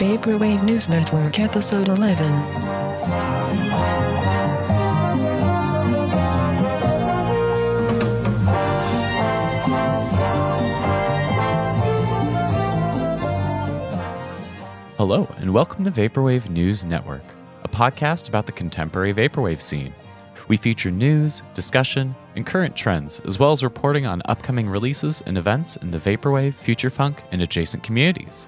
Vaporwave News Network, Episode 11. Hello, and welcome to Vaporwave News Network, a podcast about the contemporary Vaporwave scene. We feature news, discussion, and current trends, as well as reporting on upcoming releases and events in the Vaporwave, future funk, and adjacent communities.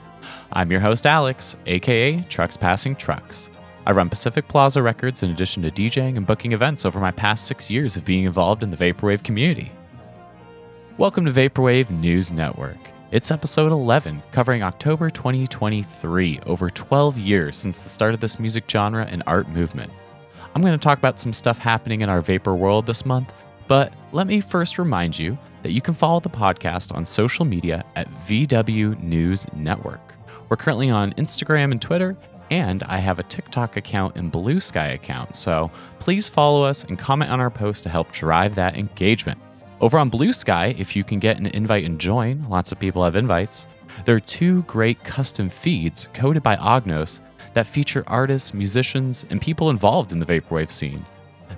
I'm your host, Alex, aka Trucks Passing Trucks. I run Pacific Plaza Records in addition to DJing and booking events over my past 6 years of being involved in the Vaporwave community. Welcome to Vaporwave News Network. It's episode 11, covering October 2023, over 12 years since the start of this music genre and art movement. I'm going to talk about some stuff happening in our Vapor world this month, but let me first remind you that you can follow the podcast on social media at VW News Network. We're currently on Instagram and Twitter, and I have a TikTok account and Blue Sky account, so please follow us and comment on our posts to help drive that engagement. Over on Blue Sky, if you can get an invite and join, lots of people have invites, there are 2 great custom feeds coded by Ognos that feature artists, musicians, and people involved in the Vaporwave scene.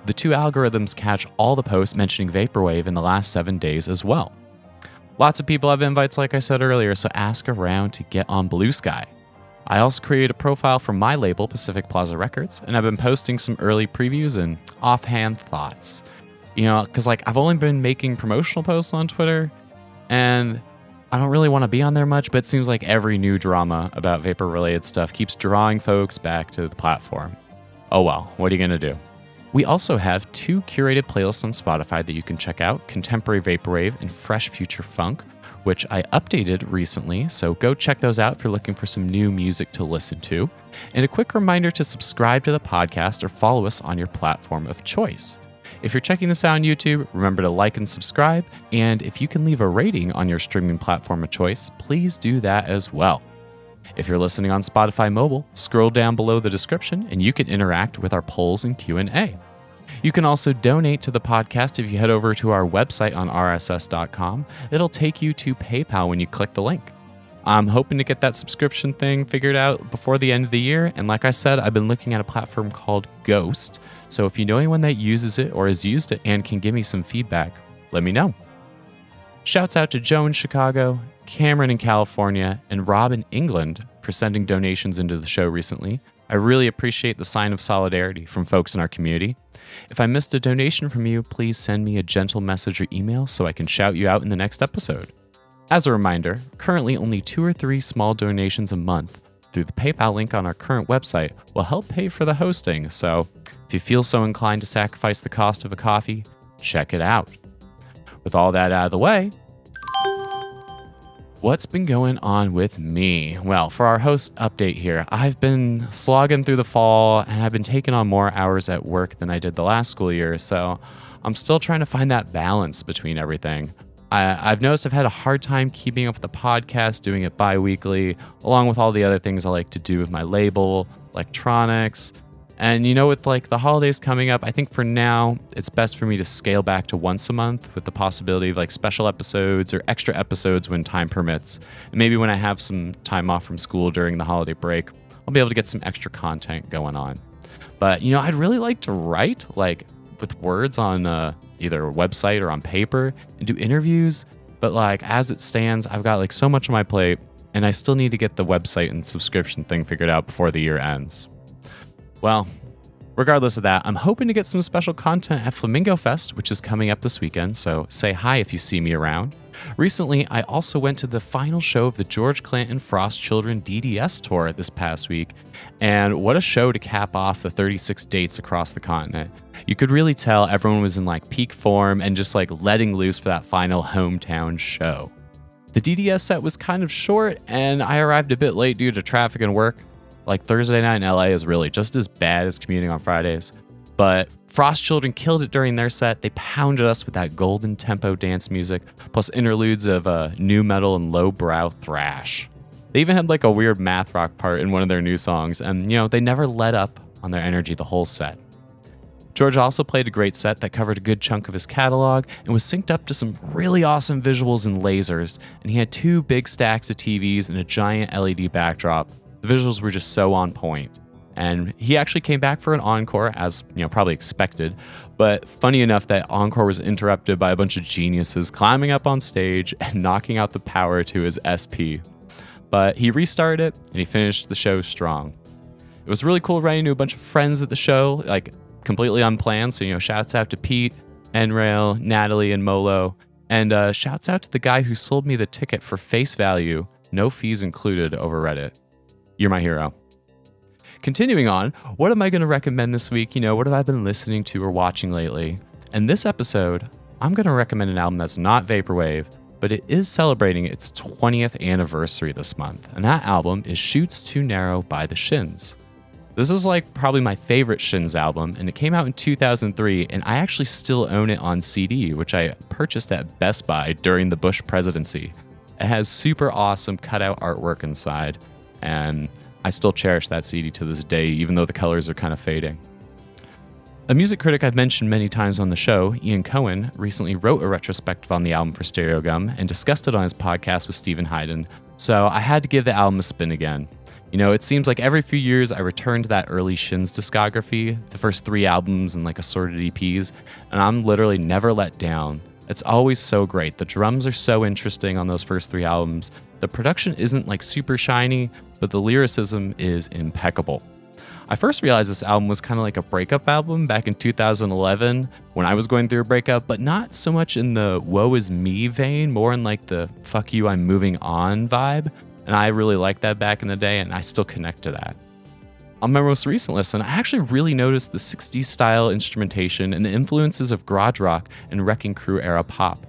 The 2 algorithms catch all the posts mentioning Vaporwave in the last 7 days as well. Lots of people have invites, like I said earlier, so ask around to get on Blue Sky. I also created a profile for my label, Pacific Plaza Records, and I've been posting some early previews and offhand thoughts. You know, because I've only been making promotional posts on Twitter, and I don't really want to be on there much, but it seems like every new drama about Vapor-related stuff keeps drawing folks back to the platform. Oh well, what are you going to do? We also have 2 curated playlists on Spotify that you can check out, Contemporary Vaporwave and Fresh Future Funk, which I updated recently, so go check those out if you're looking for some new music to listen to. And a quick reminder to subscribe to the podcast or follow us on your platform of choice. If you're checking this out on YouTube, remember to like and subscribe, and if you can leave a rating on your streaming platform of choice, please do that as well. If you're listening on Spotify Mobile, scroll down below the description and you can interact with our polls and Q&A. You can also donate to the podcast if you head over to our website on rss.com. It'll take you to PayPal when you click the link. I'm hoping to get that subscription thing figured out before the end of the year, and like I said, I've been looking at a platform called Ghost, so if you know anyone that uses it or has used it and can give me some feedback, let me know. Shouts out to Joe in Chicago, Cameron in California, and Rob in England for sending donations into the show recently. I really appreciate the sign of solidarity from folks in our community. If I missed a donation from you, please send me a gentle message or email so I can shout you out in the next episode. As a reminder, currently only 2 or 3 small donations a month through the PayPal link on our current website will help pay for the hosting, so if you feel so inclined to sacrifice the cost of a coffee, check it out. With all that out of the way, what's been going on with me? Well, for our host update here, I've been slogging through the fall and I've been taking on more hours at work than I did the last school year, so I'm still trying to find that balance between everything. I've noticed I've had a hard time keeping up with the podcast, doing it bi-weekly, along with all the other things I like to do with my label, electronics. And with the holidays coming up, I think for now, it's best for me to scale back to once a month with the possibility of special episodes or extra episodes when time permits. And maybe when I have some time off from school during the holiday break, I'll be able to get some extra content going on. But, I'd really like to write, with words on either a website or on paper and do interviews, but as it stands, I've got so much on my plate and I still need to get the website and subscription thing figured out before the year ends. Well, regardless of that, I'm hoping to get some special content at Flamingo Fest, which is coming up this weekend, so say hi if you see me around. Recently, I also went to the final show of the George Clanton Frost Children DDS tour this past week, and what a show to cap off the 36 dates across the continent. You could really tell everyone was in peak form and just letting loose for that final hometown show. The DDS set was kind of short, and I arrived a bit late due to traffic and work. Thursday night in LA is really just as bad as commuting on Fridays. But Frost Children killed it during their set. They pounded us with that golden tempo dance music, plus interludes of new metal and lowbrow thrash. They even had a weird math rock part in one of their new songs, and they never let up on their energy the whole set. George also played a great set that covered a good chunk of his catalog and was synced up to some really awesome visuals and lasers, and he had 2 big stacks of TVs and a giant LED backdrop. The visuals were just so on point. And he actually came back for an encore, as probably expected. But funny enough, that encore was interrupted by a bunch of geniuses climbing up on stage and knocking out the power to his SP. But he restarted it, and he finished the show strong. It was really cool running into a bunch of friends at the show, like completely unplanned. So, shouts out to Pete, Enrail, Natalie, and Molo. And shouts out to the guy who sold me the ticket for face value, no fees included, over Reddit. You're my hero. Continuing on, what am I going to recommend this week? What have I been listening to or watching lately? And this episode, I'm going to recommend an album that's not Vaporwave, but it is celebrating its 20th anniversary this month. And that album is Chutes Too Narrow by the Shins. This is probably my favorite Shins album, and it came out in 2003, and I actually still own it on CD, which I purchased at Best Buy during the Bush presidency. It has super awesome cutout artwork inside, and I still cherish that CD to this day, even though the colors are kind of fading. A music critic I've mentioned many times on the show, Ian Cohen, recently wrote a retrospective on the album for Stereogum and discussed it on his podcast with Stephen Hyden, so I had to give the album a spin again. It seems like every few years I return to that early Shins discography, the first 3 albums and assorted EPs, and I'm literally never let down. It's always so great. The drums are so interesting on those first 3 albums. The production isn't super shiny, but the lyricism is impeccable. I first realized this album was kind of like a breakup album back in 2011 when I was going through a breakup, but not so much in the woe is me vein, more in the fuck you, I'm moving on vibe. And I really liked that back in the day, and I still connect to that. On my most recent listen, I actually really noticed the 60s style instrumentation and the influences of garage rock and Wrecking Crew era pop.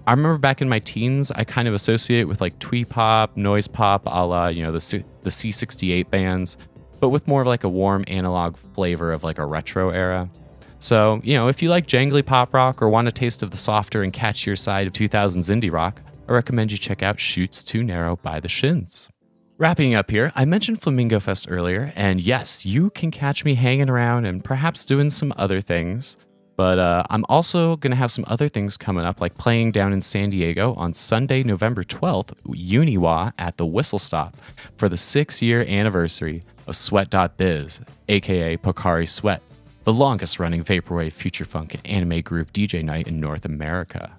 I remember back in my teens, I kind of associate with twee pop, noise pop, a la, the C68 bands, but with more of a warm analog flavor of a retro era. So, if you like jangly pop rock or want a taste of the softer and catchier side of 2000s indie rock, I recommend you check out Chutes Too Narrow by the Shins. Wrapping up here, I mentioned Flamingo Fest earlier, and yes, you can catch me hanging around and perhaps doing some other things. But I'm also going to have some other things coming up, like playing down in San Diego on Sunday, November 12th, Uniwa at the Whistle Stop for the 6-year anniversary of Sweat.biz, aka Pocari Sweat, the longest running Vaporwave, future funk, and anime groove DJ night in North America.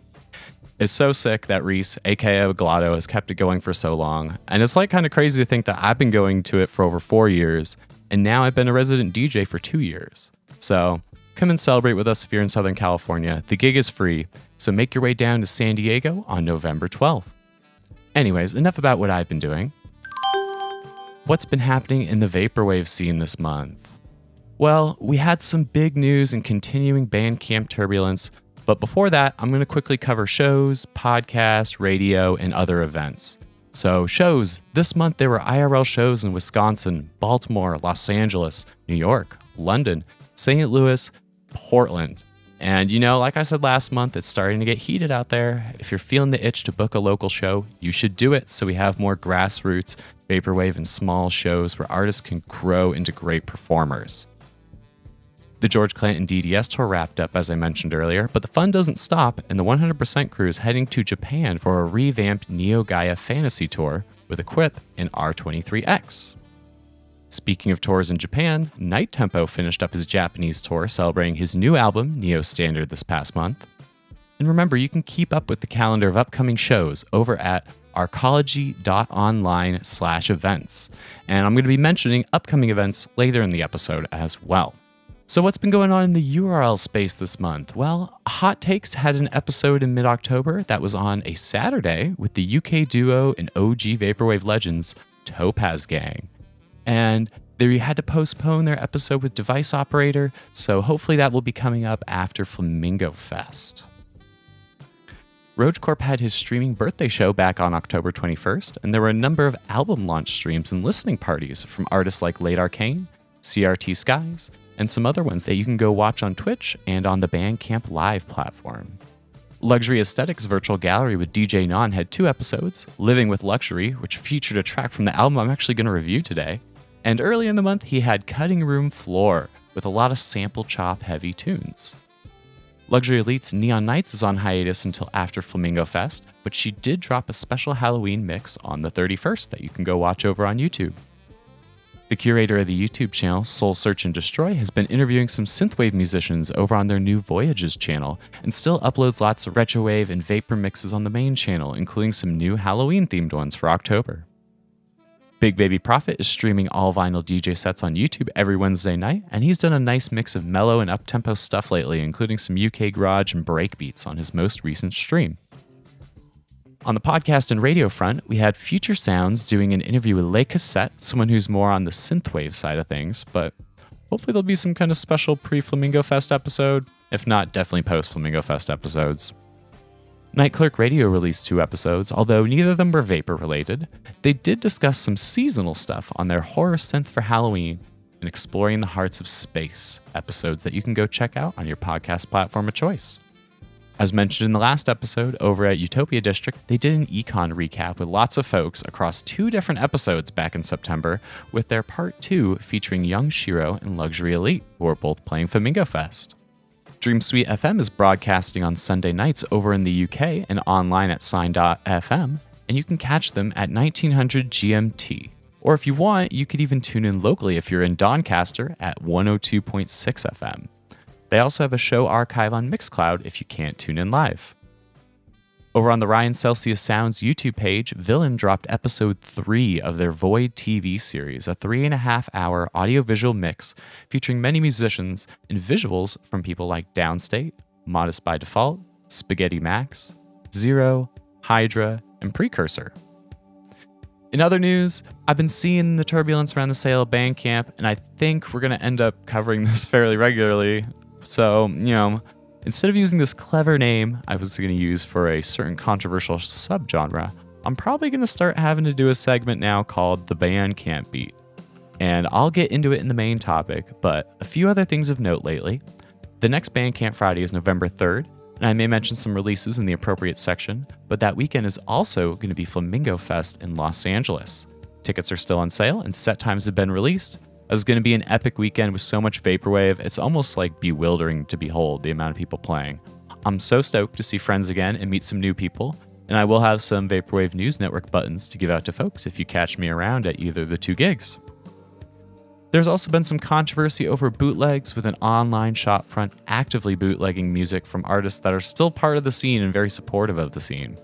It's so sick that Reese, aka Glotto, has kept it going for so long, and it's kind of crazy to think that I've been going to it for over 4 years, and now I've been a resident DJ for 2 years. So come and celebrate with us if you're in Southern California. The gig is free, so make your way down to San Diego on November 12th. Anyways, enough about what I've been doing. What's been happening in the Vaporwave scene this month? Well, we had some big news and continuing Bandcamp turbulence, but before that, I'm going to quickly cover shows, podcasts, radio, and other events. So shows, this month there were IRL shows in Wisconsin, Baltimore, Los Angeles, New York, London, St. Louis, Portland. And like I said last month, it's starting to get heated out there. If you're feeling the itch to book a local show, you should do it so we have more grassroots, vaporwave, and small shows where artists can grow into great performers. The George Clanton DDS tour wrapped up, as I mentioned earlier, but the fun doesn't stop, and the 100% crew is heading to Japan for a revamped Neo Gaia Fantasy tour with Equip and R23X. Speaking of tours in Japan, Night Tempo finished up his Japanese tour celebrating his new album, Neo Standard, this past month. And remember, you can keep up with the calendar of upcoming shows over at arcology.online/events. And I'm going to be mentioning upcoming events later in the episode as well. So what's been going on in the URL space this month? Well, Hot Takes had an episode in mid-October that was on a Saturday with the UK duo and OG Vaporwave legends, Topaz Gang. And they had to postpone their episode with Device Operator, so hopefully that will be coming up after Flamingo Fest. Roach had his streaming birthday show back on October 21st, and there were a number of album launch streams and listening parties from artists like Late Arcane, CRT Skies, and some other ones that you can go watch on Twitch and on the Bandcamp Live platform. Luxury Aesthetics Virtual Gallery with DJ Non had 2 episodes, Living with Luxury, which featured a track from the album I'm actually going to review today, and early in the month he had Cutting Room Floor with a lot of sample chop heavy tunes. Luxury Elite's Neon Nights is on hiatus until after Flamingo Fest, but she did drop a special Halloween mix on the 31st that you can go watch over on YouTube. The curator of the YouTube channel Soul Search and Destroy has been interviewing some synthwave musicians over on their new Voyages channel, and still uploads lots of retrowave and vapor mixes on the main channel, including some new Halloween-themed ones for October. Big Baby Prophet is streaming all vinyl DJ sets on YouTube every Wednesday night, and he's done a nice mix of mellow and up-tempo stuff lately, including some UK garage and break beats on his most recent stream. On the podcast and radio front, we had Future Sounds doing an interview with Le Cassette, someone who's more on the synthwave side of things, but hopefully there'll be some kind of special pre-Flamingo Fest episode. If not, definitely post-Flamingo Fest episodes. Night Clerk Radio released 2 episodes, although neither of them were vapor-related. They did discuss some seasonal stuff on their Horror Synth for Halloween and Exploring the Hearts of Space episodes that you can go check out on your podcast platform of choice. As mentioned in the last episode, over at Utopia District, they did an econ recap with lots of folks across 2 different episodes back in September, with their part 2 featuring Young Shiro and Luxury Elite, who are both playing Flamingo Fest. Dream Suite FM is broadcasting on Sunday nights over in the UK and online at sign.fm, and you can catch them at 1900 GMT. Or if you want, you could even tune in locally if you're in Doncaster at 102.6 FM. They also have a show archive on Mixcloud if you can't tune in live. Over on the Ryan Celsius Sounds YouTube page, Villain dropped episode 3 of their Void TV series, a 3.5-hour audiovisual mix featuring many musicians and visuals from people like Downstate, Modest by Default, Spaghetti Max, Zero, Hydra, and Precursor. In other news, I've been seeing the turbulence around the sale of Bandcamp, and I think we're going to end up covering this fairly regularly. So, instead of using this clever name I was going to use for a certain controversial subgenre, I'm probably going to start having to do a segment now called the Bandcamp Beat. And I'll get into it in the main topic, but a few other things of note lately. The next Bandcamp Friday is November 3rd, and I may mention some releases in the appropriate section, but that weekend is also going to be Flamingo Fest in Los Angeles. Tickets are still on sale, and set times have been released. It's going to be an epic weekend with so much vaporwave, it's almost like bewildering to behold the amount of people playing. I'm so stoked to see friends again and meet some new people, and I will have some Vaporwave News Network buttons to give out to folks if you catch me around at either of the 2 gigs. There's also been some controversy over bootlegs, with an online shopfront actively bootlegging music from artists that are still part of the scene and very supportive of the scene.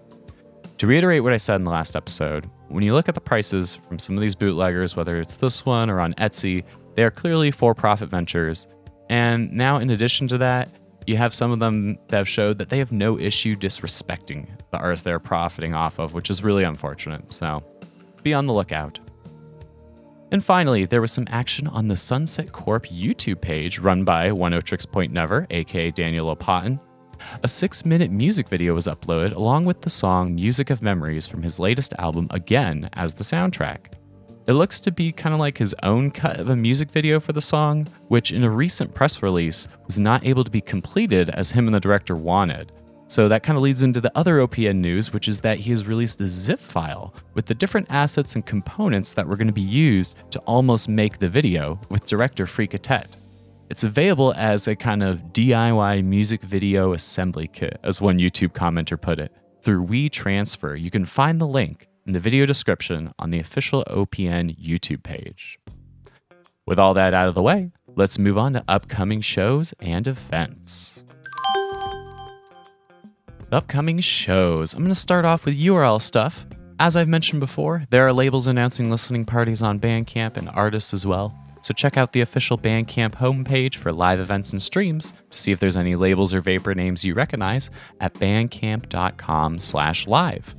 To reiterate what I said in the last episode, when you look at the prices from some of these bootleggers, whether it's this one or on Etsy, they are clearly for-profit ventures. And now, in addition to that, you have some of them that have showed that they have no issue disrespecting the artists they're profiting off of, which is really unfortunate. So be on the lookout. And finally, there was some action on the Sunset Corp YouTube page run by OneOtrix.Never, aka Daniel Lopatin. A 6-minute music video was uploaded along with the song Music of Memories from his latest album Again as the soundtrack. It looks to be kind of like his own cut of a music video for the song, which in a recent press release was not able to be completed as him and the director wanted. So that kind of leads into the other OPN news, which is that he has released a zip file with the different assets and components that were going to be used to almost make the video with director Freakatet. It's available as a kind of DIY music video assembly kit, as one YouTube commenter put it, through WeTransfer. You can find the link in the video description on the official OPN YouTube page. With all that out of the way, let's move on to upcoming shows and events. Upcoming shows. I'm going to start off with URL stuff. As I've mentioned before, there are labels announcing listening parties on Bandcamp and artists as well. So check out the official Bandcamp homepage for live events and streams to see if there's any labels or vapor names you recognize at bandcamp.com/live.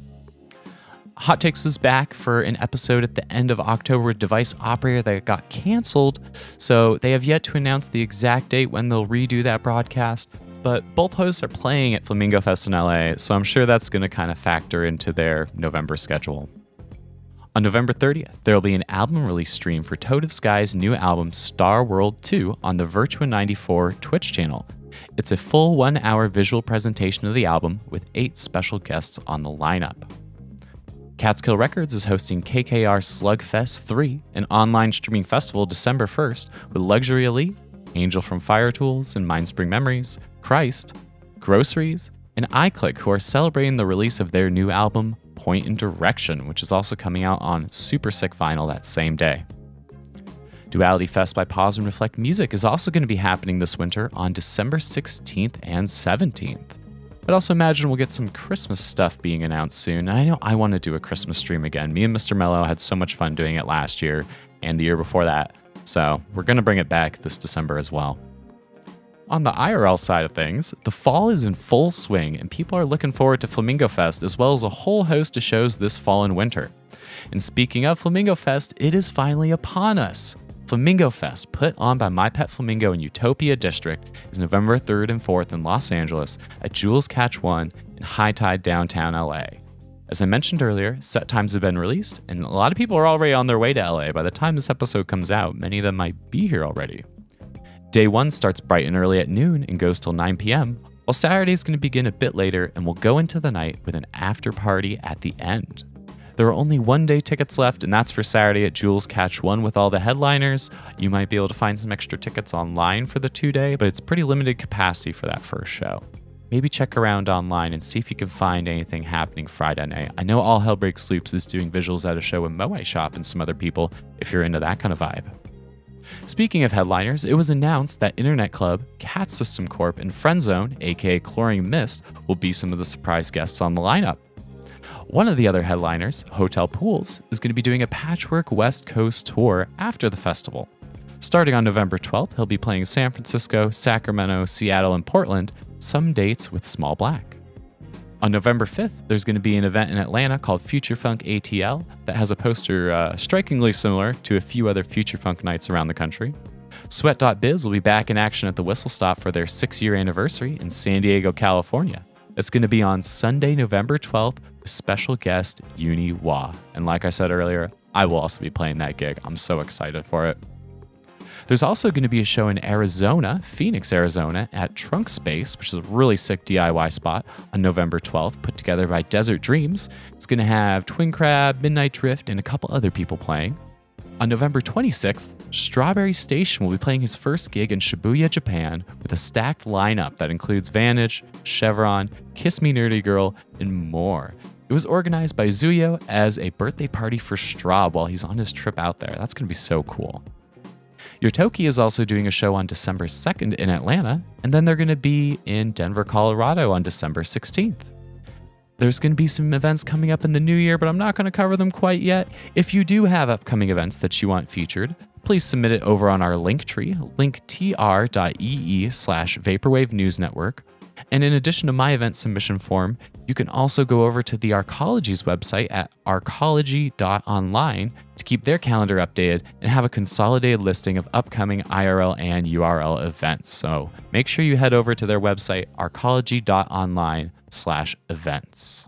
Hot Takes was back for an episode at the end of October with Device Operator that got canceled, so they have yet to announce the exact date when they'll redo that broadcast, but both hosts are playing at Flamingo Fest in LA, so I'm sure that's going to kind of factor into their November schedule. On November 30th, there will be an album release stream for Toad of Sky's new album Star World 2 on the Virtua94 Twitch channel. It's a full 1-hour visual presentation of the album with 8 special guests on the lineup. Catskill Records is hosting KKR Slugfest 3, an online streaming festival December 1st with Luxury Elite, Angel from Fire Tools and Mindspring Memories, Christ, Groceries, and iClick, who are celebrating the release of their new album Point and Direction, which is also coming out on Super Sick Vinyl that same day. Duality Fest by Pause and Reflect Music is also going to be happening this winter on December 16th and 17th. But also imagine we'll get some Christmas stuff being announced soon. And I know I want to do a Christmas stream again. Me and Mr. Mello had so much fun doing it last year and the year before that. So we're going to bring it back this December as well. On the IRL side of things, the fall is in full swing and people are looking forward to Flamingo Fest as well as a whole host of shows this fall and winter. And speaking of Flamingo Fest, it is finally upon us. Flamingo Fest, put on by My Pet Flamingo in Utopia District, is November 3rd and 4th in Los Angeles at Jules Catch 1 in High Tide downtown LA. As I mentioned earlier, set times have been released, and a lot of people are already on their way to LA. By the time this episode comes out, many of them might be here already. Day 1 starts bright and early at noon and goes till 9 p.m., while Saturday is going to begin a bit later and will go into the night with an after party at the end. There are only one-day tickets left, and that's for Saturday at Jules Catch 1 with all the headliners. You might be able to find some extra tickets online for the 2-day, but it's pretty limited capacity for that first show. Maybe check around online and see if you can find anything happening Friday night. I know All Hell Breaks Loose is doing visuals at a show in Moe Shop and some other people if you're into that kind of vibe. Speaking of headliners, it was announced that Internet Club, Cat System Corp, and Friendzone, aka Chlorine Mist, will be some of the surprise guests on the lineup. One of the other headliners, Hotel Pools, is going to be doing a Patchwork West Coast tour after the festival. Starting on November 12th, he'll be playing San Francisco, Sacramento, Seattle, and Portland, some dates with Small Black. On November 5th, there's going to be an event in Atlanta called Future Funk ATL that has a poster strikingly similar to a few other Future Funk nights around the country. Sweat.biz will be back in action at the Whistle Stop for their 6-year anniversary in San Diego, California. It's going to be on Sunday, November 12th, with special guest Uni Wah. And like I said earlier, I will also be playing that gig. I'm so excited for it. There's also going to be a show in Arizona, Phoenix, Arizona, at Trunk Space, which is a really sick DIY spot, on November 12th, put together by Desert Dreams. It's going to have Twin Crab, Midnight Drift, and a couple other people playing. On November 26th, Strawberry Station will be playing his first gig in Shibuya, Japan, with a stacked lineup that includes Vantage, Chevron, Kiss Me Nerdy Girl, and more. It was organized by Zuyo as a birthday party for Straub while he's on his trip out there. That's going to be so cool. Yotoki is also doing a show on December 2nd in Atlanta, and then they're going to be in Denver, Colorado on December 16th. There's going to be some events coming up in the new year, but I'm not going to cover them quite yet. If you do have upcoming events that you want featured, please submit it over on our Linktree, linktr.ee/Vaporwave News Network. And in addition to my event submission form, you can also go over to the Arcology's website at arcology.online to keep their calendar updated and have a consolidated listing of upcoming IRL and URL events. So make sure you head over to their website, arcology.online/events.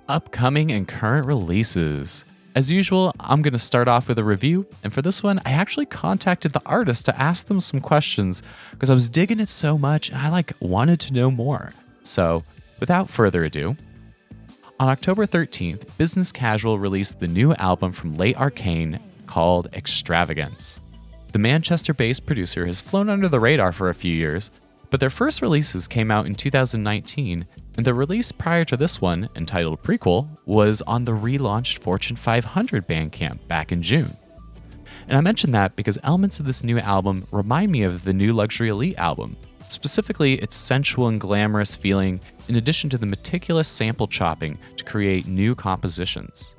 Upcoming and current releases. As usual, I'm going to start off with a review, and for this one, I actually contacted the artist to ask them some questions because I was digging it so much and I wanted to know more. So, without further ado, on October 13th, Business Casual released the new album from late Arcane called Extravagance. The Manchester-based producer has flown under the radar for a few years, but their first releases came out in 2019, and the release prior to this one, entitled Prequel, was on the relaunched Fortune 500 Bandcamp back in June. And I mention that because elements of this new album remind me of the new Luxury Elite album, specifically its sensual and glamorous feeling, in addition to the meticulous sample chopping to create new compositions.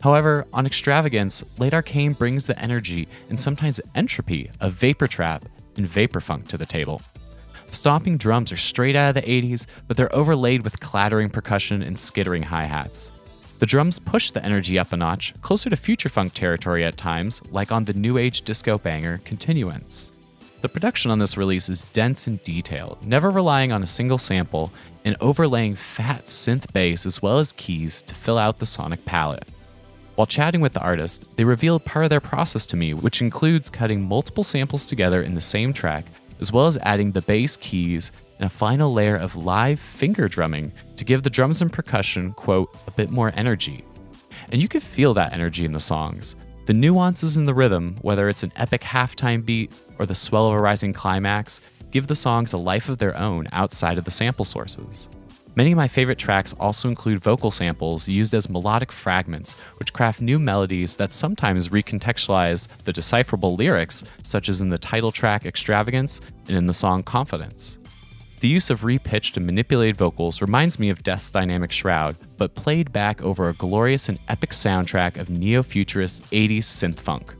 However, on Extravagance, Late Arcane brings the energy and sometimes entropy of vapor trap and vapor funk to the table. The stomping drums are straight out of the 80s, but they're overlaid with clattering percussion and skittering hi-hats. The drums push the energy up a notch, closer to future funk territory at times, like on the new age disco banger Continuance. The production on this release is dense and detailed, never relying on a single sample, and overlaying fat synth bass as well as keys to fill out the sonic palette. While chatting with the artist, they revealed part of their process to me, which includes cutting multiple samples together in the same track, as well as adding the bass keys and a final layer of live finger drumming to give the drums and percussion, quote, a bit more energy. And you can feel that energy in the songs. The nuances in the rhythm, whether it's an epic halftime beat or the swell of a rising climax, give the songs a life of their own outside of the sample sources. Many of my favorite tracks also include vocal samples used as melodic fragments, which craft new melodies that sometimes recontextualize the decipherable lyrics, such as in the title track Extravagance and in the song Confidence. The use of repitched and manipulated vocals reminds me of Death's Dynamic Shroud, but played back over a glorious and epic soundtrack of neo-futurist 80s synth-funk.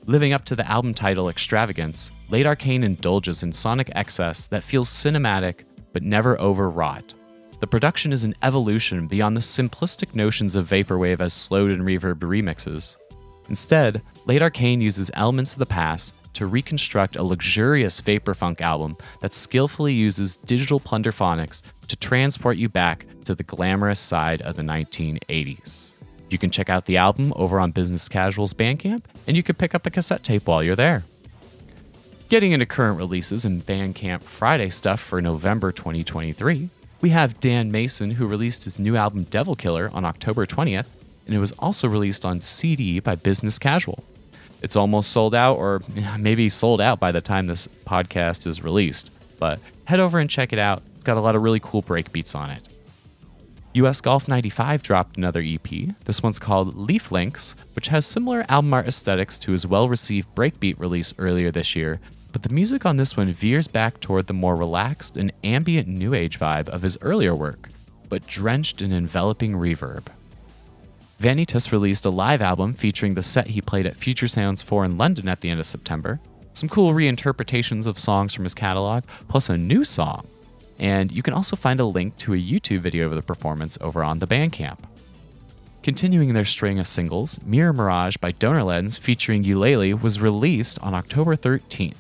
Living up to the album title Extravagance, late Arcane indulges in sonic excess that feels cinematic but never overwrought. The production is an evolution beyond the simplistic notions of vaporwave as slowed and reverb remixes. Instead, late Arcane uses elements of the past to reconstruct a luxurious vaporfunk album that skillfully uses digital plunderphonics to transport you back to the glamorous side of the 1980s. You can check out the album over on Business Casual's Bandcamp, and you can pick up a cassette tape while you're there. Getting into current releases and Bandcamp Friday stuff for November 2023, we have Dan Mason, who released his new album Devil Killer on October 20th, and it was also released on CD by Business Casual. It's almost sold out, or maybe sold out by the time this podcast is released, but head over and check it out. It's got a lot of really cool breakbeats on it. US Golf 95 dropped another EP. This one's called Leaf Links, which has similar album art aesthetics to his well-received breakbeat release earlier this year, but the music on this one veers back toward the more relaxed and ambient new age vibe of his earlier work, but drenched in enveloping reverb. Vanitas released a live album featuring the set he played at Future Sounds 4 in London at the end of September, some cool reinterpretations of songs from his catalog, plus a new song. And you can also find a link to a YouTube video of the performance over on the Bandcamp. Continuing their string of singles, Mirror Mirage by Donor Lens featuring Eulalie was released on October 13th.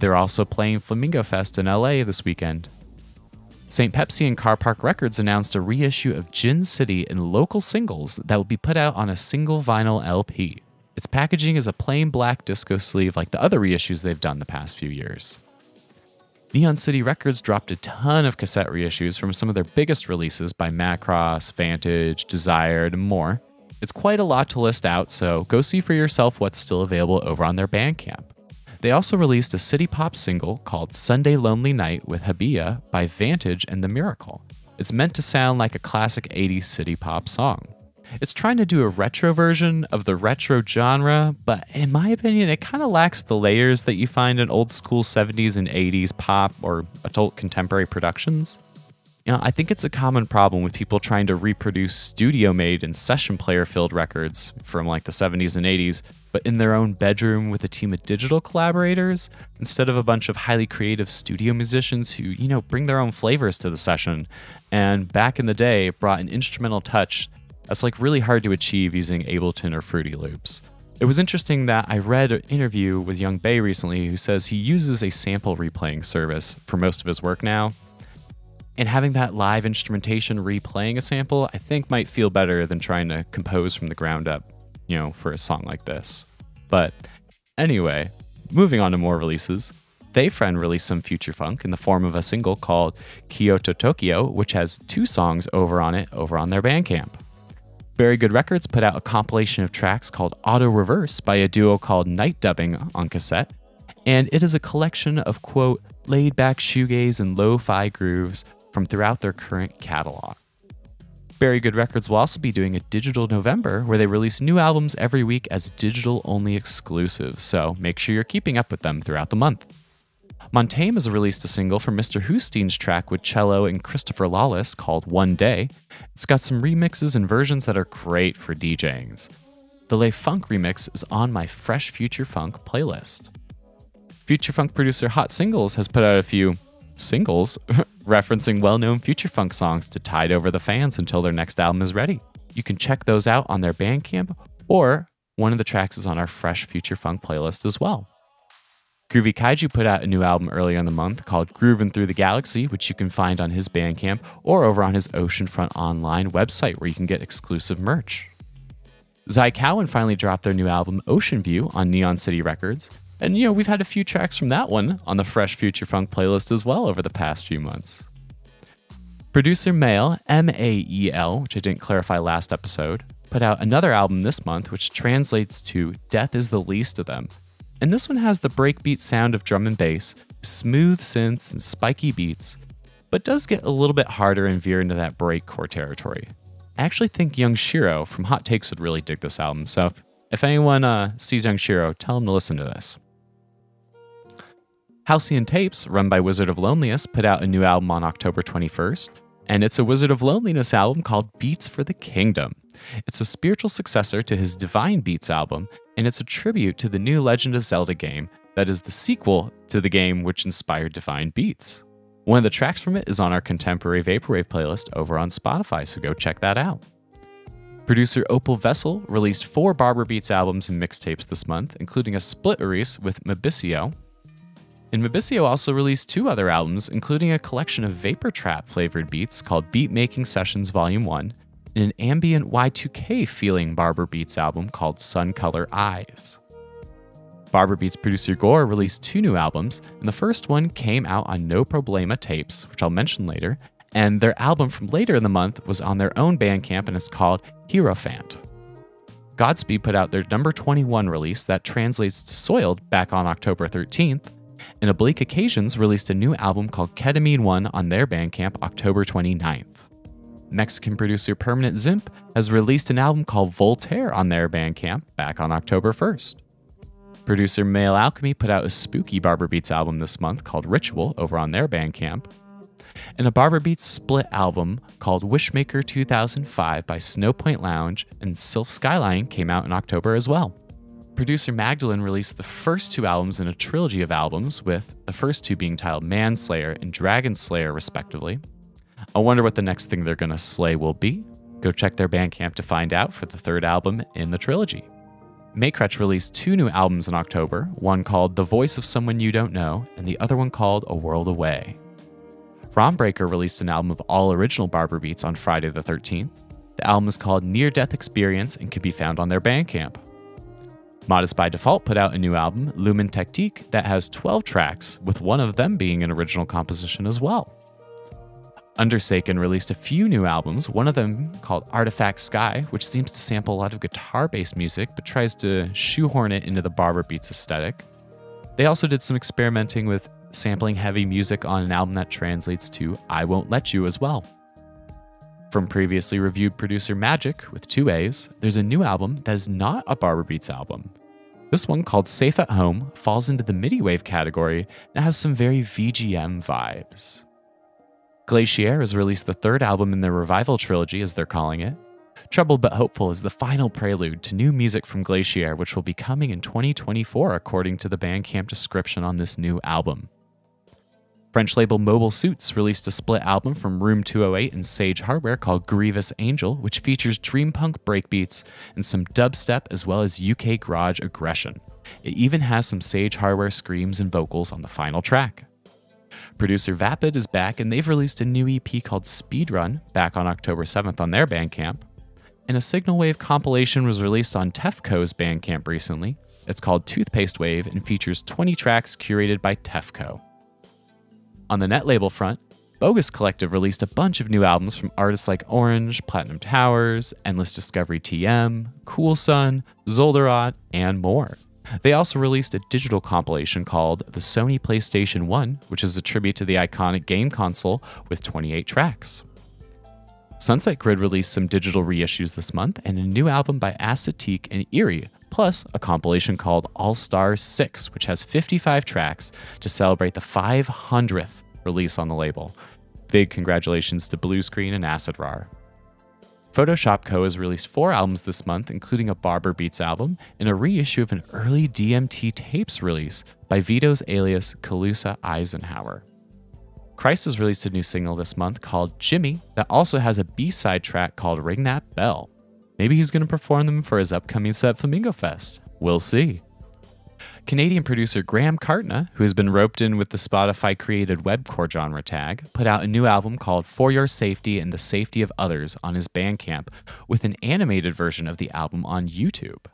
They're also playing Flamingo Fest in LA this weekend. St. Pepsi and Car Park Records announced a reissue of Gin City in local singles that will be put out on a single vinyl LP. Its packaging is a plain black disco sleeve like the other reissues they've done the past few years. Neon City Records dropped a ton of cassette reissues from some of their biggest releases by Macross, Vantage, Desired, and more. It's quite a lot to list out, so go see for yourself what's still available over on their Bandcamp. They also released a city pop single called Sunday Lonely Night with Habia by Vantage and The Miracle. It's meant to sound like a classic 80s city pop song. It's trying to do a retro version of the retro genre, but in my opinion, it kind of lacks the layers that you find in old school 70s and 80s pop or adult contemporary productions. I think it's a common problem with people trying to reproduce studio-made and session player-filled records from like the 70s and 80s, but in their own bedroom with a team of digital collaborators, instead of a bunch of highly creative studio musicians who, bring their own flavors to the session, and back in the day brought an instrumental touch that's like really hard to achieve using Ableton or Fruity Loops. It was interesting that I read an interview with Young Bay recently who says he uses a sample replaying service for most of his work now. And having that live instrumentation replaying a sample, I think might feel better than trying to compose from the ground up, for a song like this. But anyway, moving on to more releases. Theyfriend released some future funk in the form of a single called Kyoto Tokyo, which has 2 songs over on their Bandcamp. Very Good Records put out a compilation of tracks called Auto Reverse by a duo called Night Dubbing on cassette, and it is a collection of, quote, laid-back shoegaze and lo-fi grooves from throughout their current catalog. Very Good Records will also be doing a digital November where they release new albums every week as digital-only exclusives, so make sure you're keeping up with them throughout the month. Montaigne has released a single from Mr. Hoostein's track with cello and Christopher Lawless called One Day. It's got some remixes and versions that are great for DJing. The Le Funk remix is on my Fresh Future Funk playlist. Future Funk producer Hot Singles has put out a few singles referencing well-known Future Funk songs to tide over the fans until their next album is ready. You can check those out on their Bandcamp, or one of the tracks is on our Fresh Future Funk playlist as well. Groovy Kaiju put out a new album earlier in the month called Groovin' Through the Galaxy, which you can find on his Bandcamp or over on his Oceanfront Online website where you can get exclusive merch. Zy Cowan finally dropped their new album Ocean View on Neon City Records, and we've had a few tracks from that one on the Fresh Future Funk playlist as well over the past few months. Producer Mael, M-A-E-L, which I didn't clarify last episode, put out another album this month which translates to Death is the Least of Them. And this one has the breakbeat sound of drum and bass, smooth synths and spiky beats. but does get a little bit harder and veer into that breakcore territory. I actually think Young Shiro from Hot Takes would really dig this album, so if anyone sees Young Shiro, tell him to listen to this. Halcyon Tapes, run by Wizard of Loneliness, put out a new album on October 21st, and it's a Wizard of Loneliness album called Beats for the Kingdom. It's a spiritual successor to his Divine Beats album, and it's a tribute to the new Legend of Zelda game that is the sequel to the game which inspired Divine Beats. One of the tracks from it is on our Contemporary Vaporwave playlist over on Spotify, so go check that out. Producer Opal Vessel released 4 Barber Beats albums and mixtapes this month, including a split release with Mabisio. And Mabisio also released 2 other albums, including a collection of Vapor Trap flavored beats called Beat Making Sessions Volume 1, and an ambient Y2K feeling Barber Beats album called Sun Color Eyes. Barber Beats producer Gore released 2 new albums, and the first one came out on No Problema tapes, which I'll mention later, and their album from later in the month was on their own Bandcamp and it's called Hierophant. Godspeed put out their number 21 release that translates to Soiled back on October 13th, and Oblique Occasions released a new album called Ketamine 1 on their Bandcamp October 29th. Mexican producer Permanent Zimp has released an album called Voltaire on their Bandcamp back on October 1st. Producer Male Alchemy put out a spooky Barber Beats album this month called Ritual over on their Bandcamp. And a Barber Beats split album called Wishmaker 2005 by Snowpoint Lounge and Sylph Skyline came out in October as well. Producer Magdalene released the first 2 albums in a trilogy of albums, with the first 2 being titled Manslayer and Dragon Slayer respectively. I wonder what the next thing they're gonna slay will be. Go check their Bandcamp to find out for the 3rd album in the trilogy. Makrutch released 2 new albums in October, one called The Voice of Someone You Don't Know, and the other one called A World Away. Rombreaker released an album of all original Barber Beats on Friday the 13th. The album is called Near Death Experience and can be found on their Bandcamp. Modest by Default put out a new album, Lumen Tactique, that has 12 tracks, with one of them being an original composition as well. Undersaken released a few new albums, one of them called Artifact Sky, which seems to sample a lot of guitar-based music but tries to shoehorn it into the Barber Beats aesthetic. They also did some experimenting with sampling heavy music on an album that translates to I Won't Let You as well. From previously reviewed producer Magic, with 2 A's, there's a new album that is not a Barber Beats album. This one, called Safe at Home, falls into the MIDI wave category and has some very VGM vibes. Glacier has released the 3rd album in their Revival trilogy, as they're calling it. Troubled But Hopeful is the final prelude to new music from Glacier, which will be coming in 2024 according to the Bandcamp description on this new album. French label Mobile Suits released a split album from Room 208 and Sage Hardware called Grievous Angel, which features dream punk breakbeats and some dubstep as well as UK garage aggression. It even has some Sage Hardware screams and vocals on the final track. Producer Vapid is back, and they've released a new EP called Speedrun back on October 7th on their Bandcamp. And a Signal Wave compilation was released on Tefco's Bandcamp recently. It's called Toothpaste Wave and features 20 tracks curated by Tefco. On the net label front, Bogus Collective released a bunch of new albums from artists like Orange, Platinum Towers, Endless Discovery TM, Cool Sun, Zolderot, and more. They also released a digital compilation called The Sony PlayStation 1, which is a tribute to the iconic game console with 28 tracks. Sunset Grid released some digital reissues this month and a new album by Acetique and Eerie, plus a compilation called All Stars 6, which has 55 tracks to celebrate the 500th release on the label. Big congratulations to Blue Screen and Acid Rar. Photoshop Co. has released 4 albums this month, including a Barber Beats album and a reissue of an early DMT tapes release by Vito's alias Calusa Eisenhower. Christ has released a new single this month called Jimmy that also has a B-side track called Ring That Bell. Maybe he's going to perform them for his upcoming set Flamingo Fest. We'll see. Canadian producer Graham Cartna, who has been roped in with the Spotify-created webcore genre tag, put out a new album called For Your Safety and the Safety of Others on his Bandcamp, with an animated version of the album on YouTube.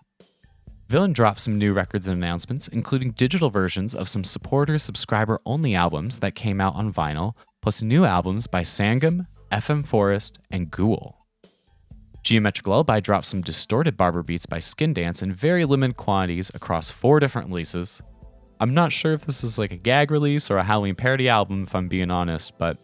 Villain dropped some new records and announcements, including digital versions of some supporter-subscriber-only albums that came out on vinyl, plus new albums by Sangam, FM Forest, and Ghoul. Geometric Lullaby dropped some distorted Barber Beats by Skin Dance in very limited quantities across 4 different releases. I'm not sure if this is like a gag release or a Halloween parody album, if I'm being honest, but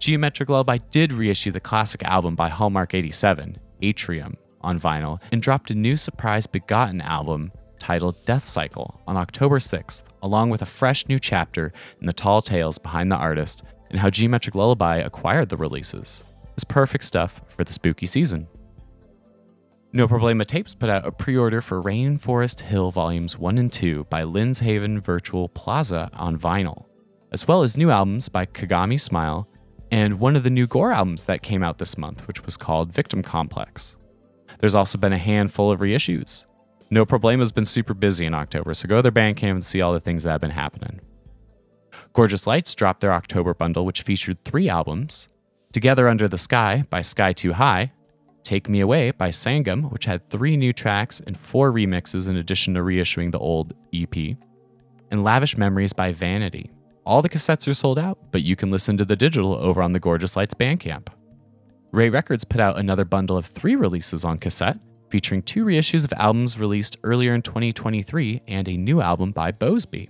Geometric Lullaby did reissue the classic album by Hallmark 87, Atrium, on vinyl, and dropped a new surprise Begotten album titled Death Cycle on October 6th, along with a fresh new chapter in the tall tales behind the artist and how Geometric Lullaby acquired the releases. It's perfect stuff for the spooky season. No Problema Tapes put out a pre-order for Rainforest Hill Volumes 1 and 2 by Linshaven Virtual Plaza on vinyl, as well as new albums by Kagami Smile and one of the new Gore albums that came out this month, which was called Victim Complex. There's also been a handful of reissues. No Problema's been super busy in October, so go to their Bandcamp and see all the things that have been happening. Gorgeous Lights dropped their October bundle, which featured 3 albums: Together Under the Sky by Sky Too High, Take Me Away by Sangam, which had 3 new tracks and 4 remixes in addition to reissuing the old EP, and Lavish Memories by Vanity. All the cassettes are sold out, but you can listen to the digital over on the Gorgeous Lights Bandcamp. Ray Records put out another bundle of 3 releases on cassette, featuring 2 reissues of albums released earlier in 2023 and a new album by Boseby.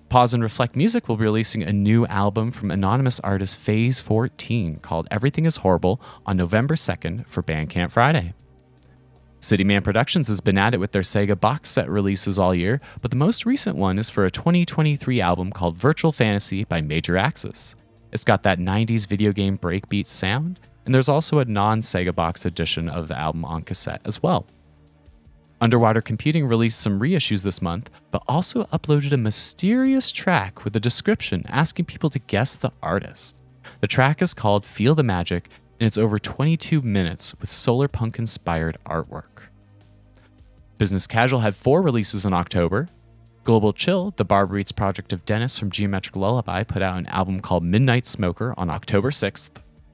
Pause and Reflect Music will be releasing a new album from anonymous artist Phase 14 called Everything is Horrible on November 2nd for Bandcamp Friday. City Man Productions has been at it with their Sega box set releases all year, but the most recent one is for a 2023 album called Virtual Fantasy by Major Axis. It's got that 90s video game breakbeat sound, and there's also a non-Sega box edition of the album on cassette as well. Underwater Computing released some reissues this month, but also uploaded a mysterious track with a description asking people to guess the artist. The track is called Feel the Magic, and it's over 22 minutes with solar punk-inspired artwork. Business Casual had 4 releases in October. Global Chill, the Barber Eats project of Dennis from Geometric Lullaby, put out an album called Midnight Smoker on October 6th,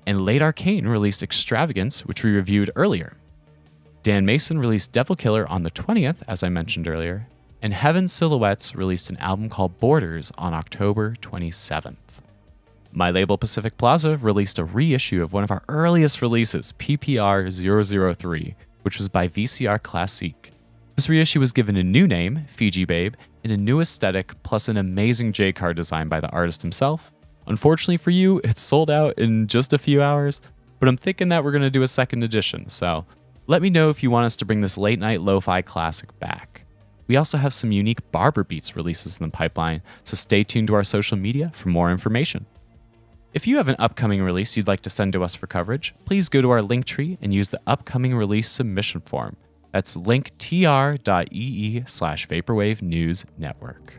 and Late Arcane released Extravagance, which we reviewed earlier. Dan Mason released Devil Killer on the 20th, as I mentioned earlier, and Heaven Silhouettes released an album called Borders on October 27th. My label Pacific Plaza released a reissue of one of our earliest releases, PPR 003, which was by VCR Classique. This reissue was given a new name, Fiji Babe, and a new aesthetic, plus an amazing J-card design by the artist himself. Unfortunately for you, it's sold out in just a few hours, but I'm thinking that we're going to do a second edition, so let me know if you want us to bring this late night lo-fi classic back. We also have some unique Barber Beats releases in the pipeline, so stay tuned to our social media for more information. If you have an upcoming release you'd like to send to us for coverage, please go to our Linktree and use the upcoming release submission form. That's linktr.ee/Vaporwave News Network.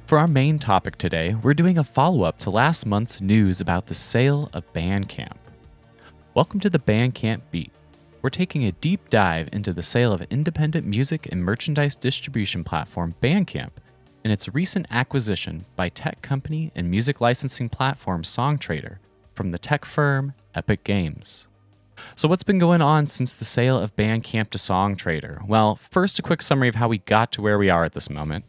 For our main topic today, we're doing a follow-up to last month's news about the sale of Bandcamp. Welcome to the Bandcamp Beat. We're taking a deep dive into the sale of independent music and merchandise distribution platform Bandcamp and its recent acquisition by tech company and music licensing platform Songtradr from the tech firm Epic Games. So what's been going on since the sale of Bandcamp to Songtradr? Well, first a quick summary of how we got to where we are at this moment.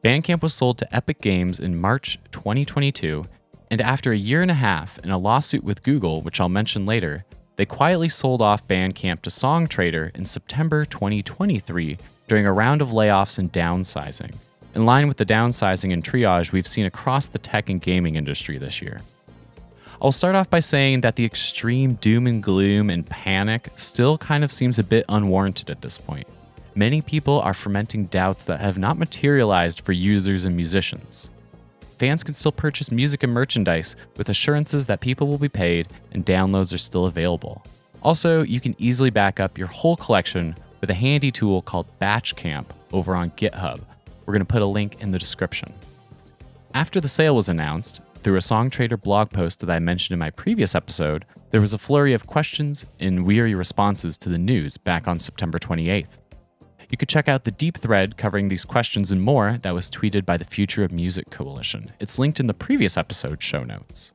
Bandcamp was sold to Epic Games in March 2022, and after a year and a half and a lawsuit with Google, which I'll mention later, they quietly sold off Bandcamp to Songtradr in September 2023 during a round of layoffs and downsizing, in line with the downsizing and triage we've seen across the tech and gaming industry this year. I'll start off by saying that the extreme doom and gloom and panic still kind of seems a bit unwarranted at this point. Many people are fermenting doubts that have not materialized for users and musicians. Fans can still purchase music and merchandise with assurances that people will be paid and downloads are still available. Also, you can easily back up your whole collection with a handy tool called Bandcamp over on GitHub. We're going to put a link in the description. After the sale was announced, through a Songtradr blog post that I mentioned in my previous episode, there was a flurry of questions and weary responses to the news back on September 28th. You could check out the deep thread covering these questions and more that was tweeted by the Future of Music Coalition. It's linked in the previous episode show notes.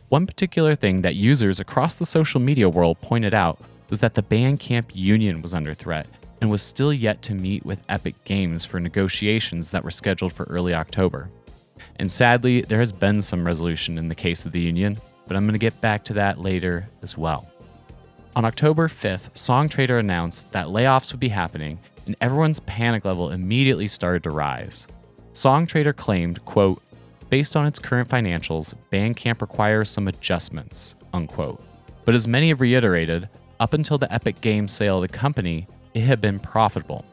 One particular thing that users across the social media world pointed out was that the Bandcamp union was under threat and was still yet to meet with Epic Games for negotiations that were scheduled for early October. And sadly, there has been some resolution in the case of the union, but I'm going to get back to that later as well. On October 5th, Songtradr announced that layoffs would be happening, and everyone's panic level immediately started to rise. Songtradr claimed, quote, "Based on its current financials, Bandcamp requires some adjustments," unquote. But as many have reiterated, up until the Epic Games sale of the company, it had been profitable.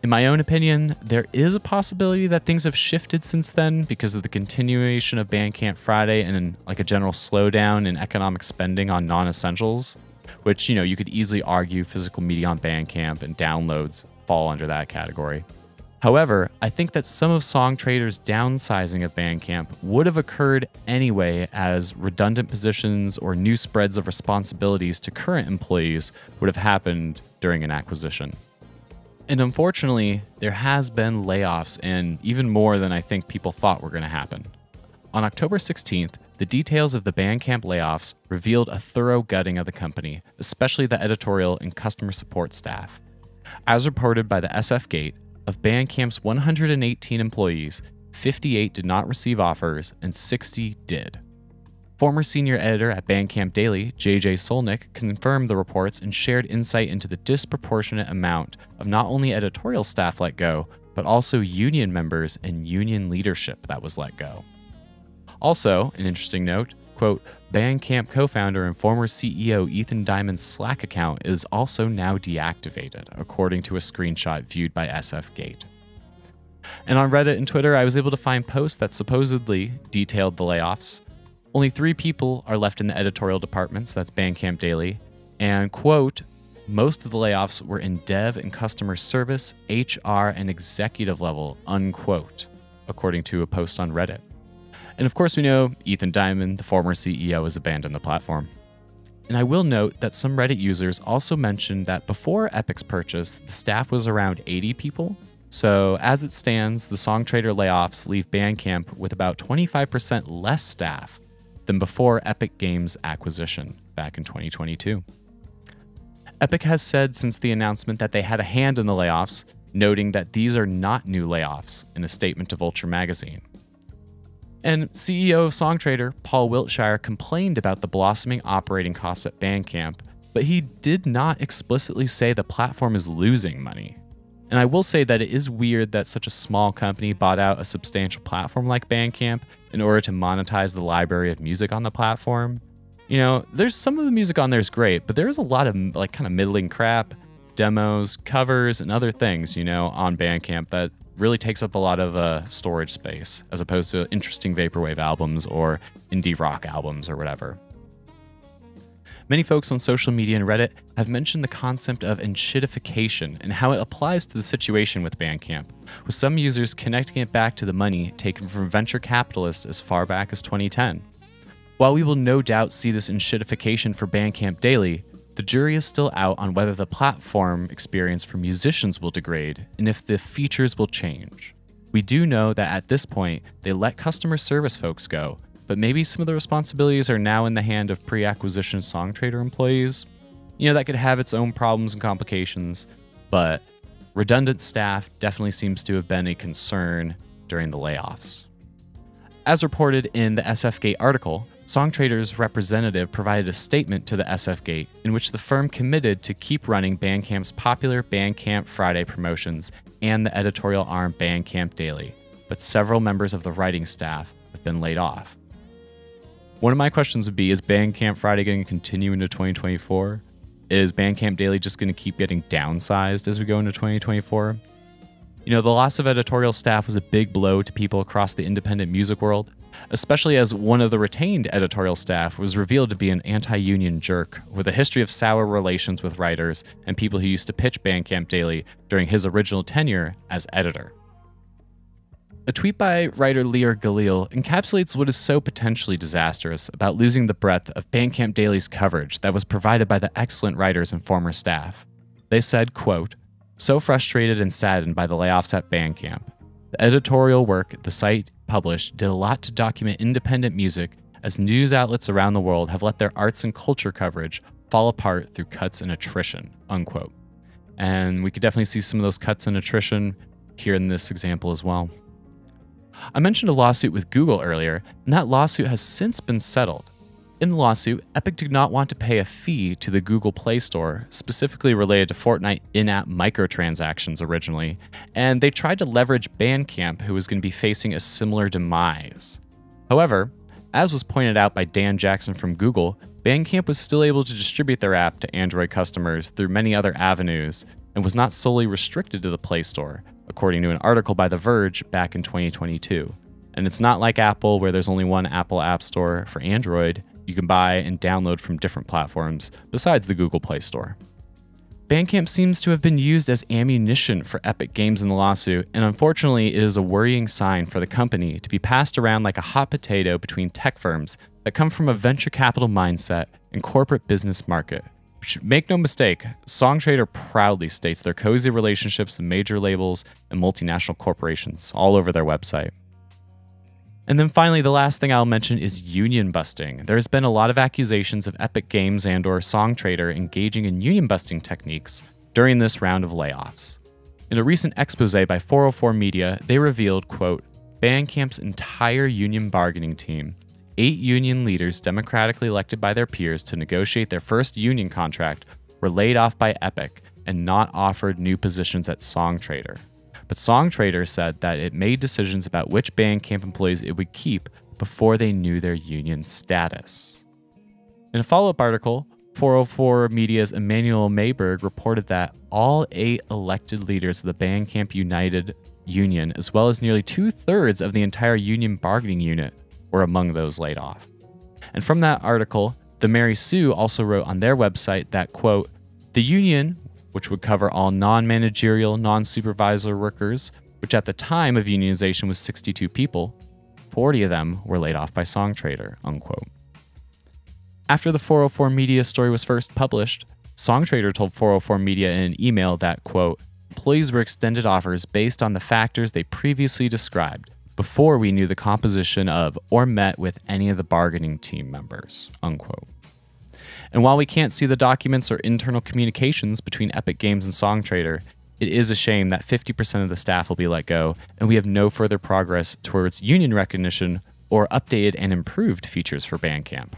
In my own opinion, there is a possibility that things have shifted since then because of the continuation of Bandcamp Friday and like a general slowdown in economic spending on non-essentials, which, you could easily argue physical media on Bandcamp and downloads fall under that category. However, I think that some of Songtradr's downsizing of Bandcamp would have occurred anyway, as redundant positions or new spreads of responsibilities to current employees would have happened during an acquisition. And unfortunately, there has been layoffs, and even more than I think people thought were going to happen. On October 16th, the details of the Bandcamp layoffs revealed a thorough gutting of the company, especially the editorial and customer support staff. As reported by the SF Gate, of Bandcamp's 118 employees, 58 did not receive offers and 60 did. Former senior editor at Bandcamp Daily, JJ Solnick, confirmed the reports and shared insight into the disproportionate amount of not only editorial staff let go, but also union members and union leadership that was let go. Also, an interesting note, quote, Bandcamp co-founder and former CEO Ethan Diamond's Slack account is also now deactivated, according to a screenshot viewed by SF Gate. And on Reddit and Twitter, I was able to find posts that supposedly detailed the layoffs. Only 3 people are left in the editorial department, so that's Bandcamp Daily, and, quote, most of the layoffs were in dev and customer service, HR, and executive level, unquote, according to a post on Reddit. And of course we know Ethan Diamond, the former CEO, has abandoned the platform. And I will note that some Reddit users also mentioned that before Epic's purchase, the staff was around 80 people. So as it stands, the Songtradr layoffs leave Bandcamp with about 25% less staff than before Epic Games' acquisition back in 2022. Epic has said since the announcement that they had a hand in the layoffs, noting that these are not new layoffs in a statement to Vulture magazine. And CEO of Songtradr, Paul Wiltshire, complained about the blossoming operating costs at Bandcamp, but he did not explicitly say the platform is losing money. And I will say that it is weird that such a small company bought out a substantial platform like Bandcamp in order to monetize the library of music on the platform. There's some of the music on there is great, but there's a lot of kind of middling crap, demos, covers, and other things, on Bandcamp that really takes up a lot of storage space, as opposed to interesting vaporwave albums or indie rock albums or whatever. Many folks on social media and Reddit have mentioned the concept of enshittification and how it applies to the situation with Bandcamp, with some users connecting it back to the money taken from venture capitalists as far back as 2010. While we will no doubt see this enshittification for Bandcamp Daily, the jury is still out on whether the platform experience for musicians will degrade and if the features will change. We do know that at this point, they let customer service folks go, but maybe some of the responsibilities are now in the hand of pre-acquisition Songtradr employees. That could have its own problems and complications, but redundant staff definitely seems to have been a concern during the layoffs. As reported in the SFGate article, Songtradr's representative provided a statement to the SFGate in which the firm committed to keep running Bandcamp's popular Bandcamp Friday promotions and the editorial arm Bandcamp Daily, but several members of the writing staff have been laid off. One of my questions would be, is Bandcamp Friday going to continue into 2024? Is Bandcamp Daily just going to keep getting downsized as we go into 2024? The loss of editorial staff was a big blow to people across the independent music world, especially as one of the retained editorial staff was revealed to be an anti-union jerk with a history of sour relations with writers and people who used to pitch Bandcamp Daily during his original tenure as editor. A tweet by writer Lear Galil encapsulates what is so potentially disastrous about losing the breadth of Bandcamp Daily's coverage that was provided by the excellent writers and former staff. They said, quote, "So frustrated and saddened by the layoffs at Bandcamp. The editorial work the site published did a lot to document independent music as news outlets around the world have let their arts and culture coverage fall apart through cuts and attrition," unquote. And we could definitely see some of those cuts and attrition here in this example as well. I mentioned a lawsuit with Google earlier, and that lawsuit has since been settled. In the lawsuit, Epic did not want to pay a fee to the Google Play Store, specifically related to Fortnite in-app microtransactions originally, and they tried to leverage Bandcamp, who was going to be facing a similar demise. However, as was pointed out by Dan Jackson from Google, Bandcamp was still able to distribute their app to Android customers through many other avenues, and was not solely restricted to the Play Store, according to an article by The Verge back in 2022. And it's not like Apple, where there's only one Apple App Store for Android you can buy and download from different platforms besides the Google Play Store. Bandcamp seems to have been used as ammunition for Epic Games in the lawsuit, and unfortunately it is a worrying sign for the company to be passed around like a hot potato between tech firms that come from a venture capital mindset and corporate business market. Which, make no mistake, Songtradr proudly states their cozy relationships with major labels and multinational corporations all over their website. And then finally, the last thing I'll mention is union busting. There's been a lot of accusations of Epic Games and or Songtradr engaging in union busting techniques during this round of layoffs. In a recent expose by 404 Media, they revealed, quote, Bandcamp's entire union bargaining team, 8 union leaders democratically elected by their peers to negotiate their first union contract, were laid off by Epic and not offered new positions at Songtradr. But Songtradr said that it made decisions about which Bandcamp employees it would keep before they knew their union status. In a follow-up article, 404 Media's Emmanuel Mayberg reported that all 8 elected leaders of the Bandcamp United Union, as well as nearly 2/3 of the entire union bargaining unit, were among those laid off. And from that article, the Mary Sue also wrote on their website that, quote, the union, which would cover all non-managerial, non-supervisor workers, which at the time of unionization was 62 people, 40 of them were laid off by Songtradr, unquote. After the 404 Media story was first published, Songtradr told 404 Media in an email that, quote, employees were extended offers based on the factors they previously described, before we knew the composition of or met with any of the bargaining team members, unquote. And while we can't see the documents or internal communications between Epic Games and Songtradr, it is a shame that 50% of the staff will be let go, and we have no further progress towards union recognition or updated and improved features for Bandcamp.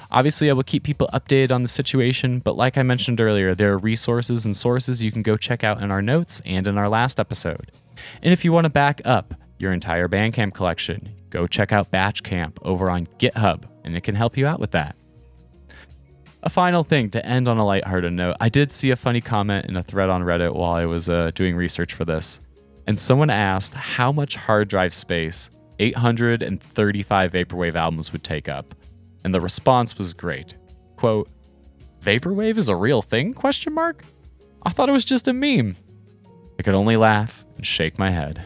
Obviously, I will keep people updated on the situation, but like I mentioned earlier, there are resources and sources you can go check out in our notes and in our last episode. And if you want to back up your entire Bandcamp collection, go check out Batchcamp over on GitHub, and it can help you out with that. A final thing to end on a lighthearted note, I did see a funny comment in a thread on Reddit while I was doing research for this, and someone asked how much hard drive space 835 Vaporwave albums would take up, and the response was great. Quote, Vaporwave is a real thing? ? I thought it was just a meme. I could only laugh and shake my head.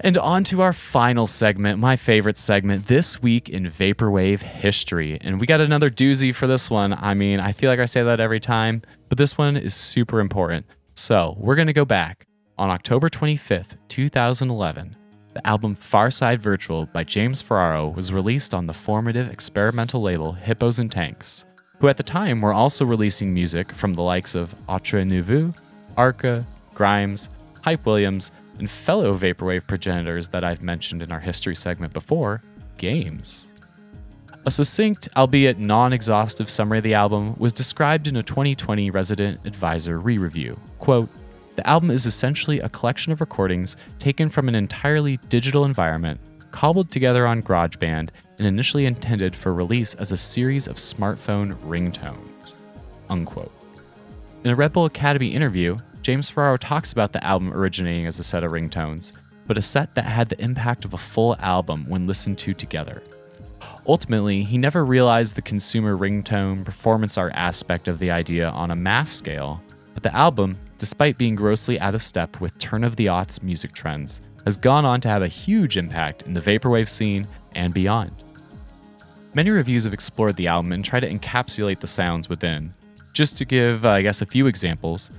And on to our final segment, my favorite segment, This Week in Vaporwave History. And we got another doozy for this one. I mean, I feel like I say that every time, but this one is super important. So we're going to go back On October 25th, 2011, the album Farside Virtual by James Ferraro was released on the formative experimental label Hippos and Tanks, who at the time were also releasing music from the likes of Autre Nouveau, Arca, Grimes, Hype Williams, and fellow Vaporwave progenitors that I've mentioned in our history segment before, Games. A succinct, albeit non-exhaustive summary of the album was described in a 2020 Resident Advisor re-review. Quote, "The album is essentially a collection of recordings taken from an entirely digital environment, cobbled together on GarageBand, and initially intended for release as a series of smartphone ringtones." Unquote. In a Red Bull Academy interview, James Ferraro talks about the album originating as a set of ringtones, but a set that had the impact of a full album when listened to together. Ultimately, he never realized the consumer ringtone performance art aspect of the idea on a mass scale, but the album, despite being grossly out of step with turn-of-the-aughts music trends, has gone on to have a huge impact in the vaporwave scene and beyond. Many reviews have explored the album and tried to encapsulate the sounds within. Just to give, a few examples,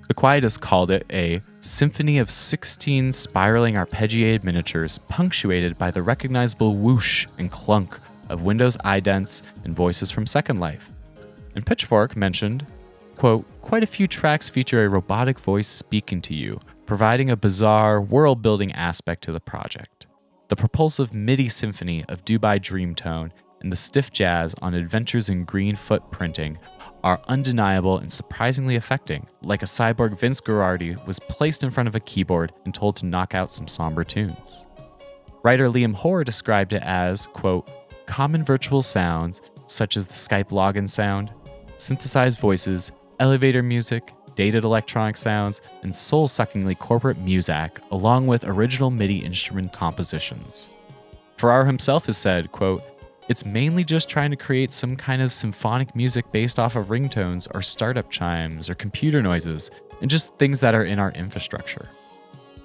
The Quietist called it a symphony of 16 spiraling arpeggiated miniatures punctuated by the recognizable whoosh and clunk of Windows idents and voices from Second Life. And Pitchfork mentioned, quote, "Quite a few tracks feature a robotic voice speaking to you, providing a bizarre, world-building aspect to the project. The propulsive MIDI symphony of Dubai Dreamtone and the stiff jazz on Adventures in Green Foot Printing are undeniable and surprisingly affecting, like a cyborg Vince Guaraldi was placed in front of a keyboard and told to knock out some somber tunes." Writer Liam Hoare described it as, quote, "Common virtual sounds, such as the Skype login sound, synthesized voices, elevator music, dated electronic sounds, and soul-suckingly corporate music, along with original MIDI instrument compositions." Ferraro himself has said, quote, "It's mainly just trying to create some kind of symphonic music based off of ringtones or startup chimes or computer noises, and just things that are in our infrastructure."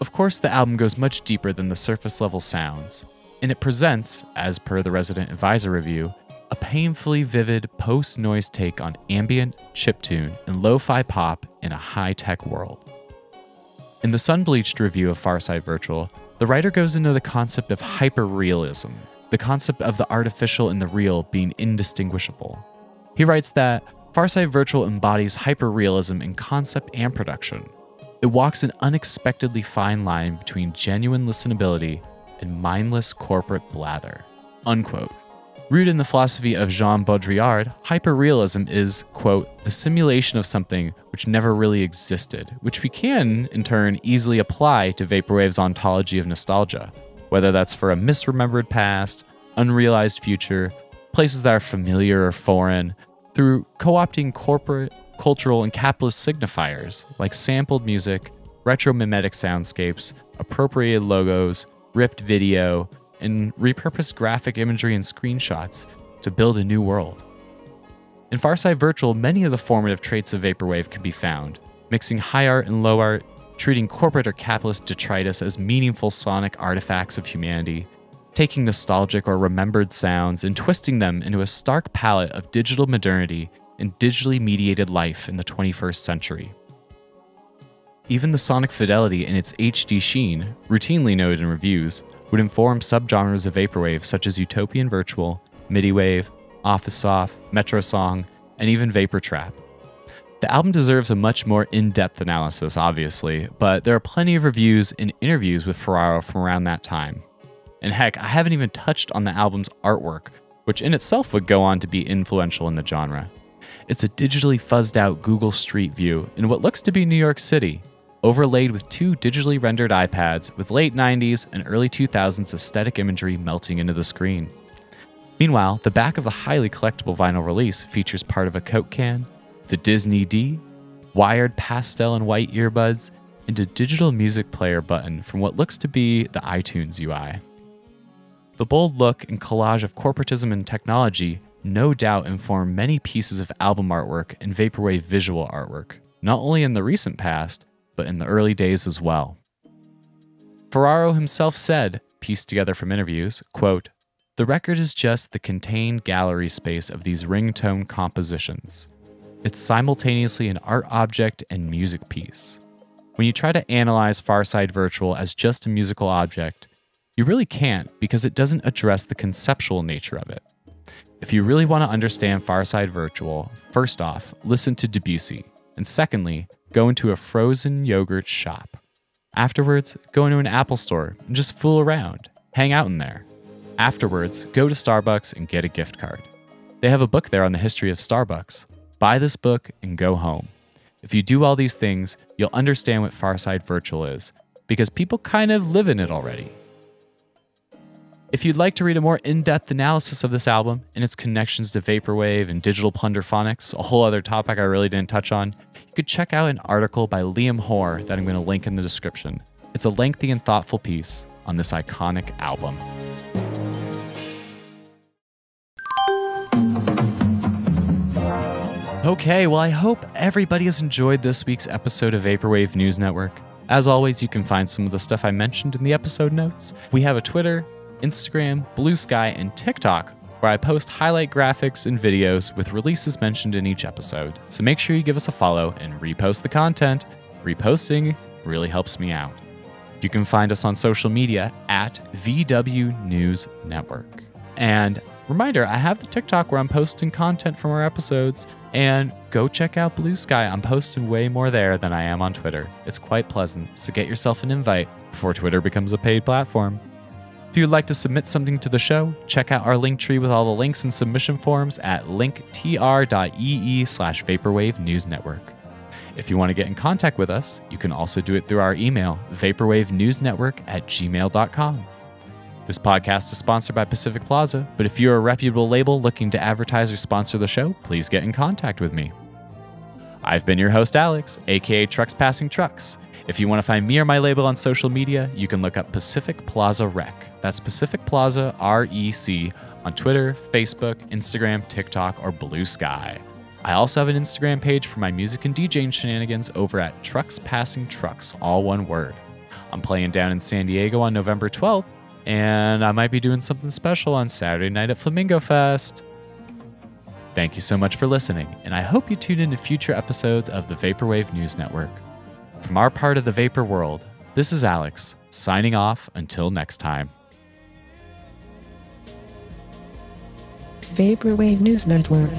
Of course, the album goes much deeper than the surface-level sounds, and it presents, as per the Resident Advisor review, a painfully vivid post-noise take on ambient, chiptune, and lo-fi pop in a high-tech world. In the Sun-Bleached review of Farside Virtual, the writer goes into the concept of hyperrealism, the concept of the artificial and the real being indistinguishable. He writes that Farside Virtual embodies hyperrealism in concept and production. It walks an unexpectedly fine line between genuine listenability and mindless corporate blather. Unquote. Rooted in the philosophy of Jean Baudrillard, hyperrealism is, quote, "the simulation of something which never really existed," which we can, in turn, easily apply to Vaporwave's ontology of nostalgia, whether that's for a misremembered past, unrealized future, places that are familiar or foreign, through co-opting corporate, cultural, and capitalist signifiers like sampled music, retro-mimetic soundscapes, appropriated logos, ripped video, and repurposed graphic imagery and screenshots to build a new world. In Farside Virtual, many of the formative traits of Vaporwave can be found, mixing high art and low art, treating corporate or capitalist detritus as meaningful sonic artifacts of humanity, taking nostalgic or remembered sounds and twisting them into a stark palette of digital modernity and digitally mediated life in the 21st century. Even the sonic fidelity in its HD sheen, routinely noted in reviews, would inform subgenres of Vaporwave such as Utopian Virtual, MIDI-Wave, Office Soft, Metro Song, and even Vapor Trap. The album deserves a much more in-depth analysis, obviously, but there are plenty of reviews and interviews with Ferraro from around that time. And heck, I haven't even touched on the album's artwork, which in itself would go on to be influential in the genre. It's a digitally fuzzed out Google Street View in what looks to be New York City, overlaid with two digitally rendered iPads with late 90s and early 2000s aesthetic imagery melting into the screen. Meanwhile, the back of the highly collectible vinyl release features part of a Coke can, the Disney D, wired pastel and white earbuds, and a digital music player button from what looks to be the iTunes UI. The bold look and collage of corporatism and technology no doubt inform many pieces of album artwork and Vaporwave visual artwork, not only in the recent past, but in the early days as well. Ferraro himself said, pieced together from interviews, quote, "The record is just the contained gallery space of these ringtone compositions. It's simultaneously an art object and music piece. When you try to analyze Farside Virtual as just a musical object, you really can't because it doesn't address the conceptual nature of it. If you really want to understand Farside Virtual, first off, listen to Debussy, and secondly, go into a frozen yogurt shop. Afterwards, go into an Apple store and just fool around, hang out in there. Afterwards, go to Starbucks and get a gift card. They have a book there on the history of Starbucks. Buy this book and go home. If you do all these things, you'll understand what Farside Virtual is, because people kind of live in it already. If you'd like to read a more in-depth analysis of this album and its connections to Vaporwave and digital plunderphonics, a whole other topic I really didn't touch on, you could check out an article by Liam Hoare that I'm going to link in the description. It's a lengthy and thoughtful piece on this iconic album. Okay, well, I hope everybody has enjoyed this week's episode of Vaporwave News Network. As always, you can find some of the stuff I mentioned in the episode notes. We have a Twitter, Instagram, Blue Sky, and TikTok where I post highlight graphics and videos with releases mentioned in each episode. So make sure you give us a follow and repost the content. Reposting really helps me out. You can find us on social media at VW News Network. And reminder, I have the TikTok where I'm posting content from our episodes, and go check out Blue Sky. I'm posting way more there than I am on Twitter. It's quite pleasant, so get yourself an invite before Twitter becomes a paid platform. If you'd like to submit something to the show, check out our link tree with all the links and submission forms at linktr.ee/Vaporwave News Network. If you want to get in contact with us, you can also do it through our email, vaporwavenewsnetwork@gmail.com. This podcast is sponsored by Pacific Plaza, but if you're a reputable label looking to advertise or sponsor the show, please get in contact with me. I've been your host, Alex, aka Trucks Passing Trucks. If you want to find me or my label on social media, you can look up Pacific Plaza Rec. That's Pacific Plaza REC on Twitter, Facebook, Instagram, TikTok, or Blue Sky. I also have an Instagram page for my music and DJing shenanigans over at Trucks Passing Trucks, all one word. I'm playing down in San Diego on November 12th, and I might be doing something special on Saturday night at Flamingo Fest. Thank you so much for listening, and I hope you tune in to future episodes of the Vaporwave News Network. From our part of the Vapor world, this is Alex, signing off until next time. Vaporwave News Network.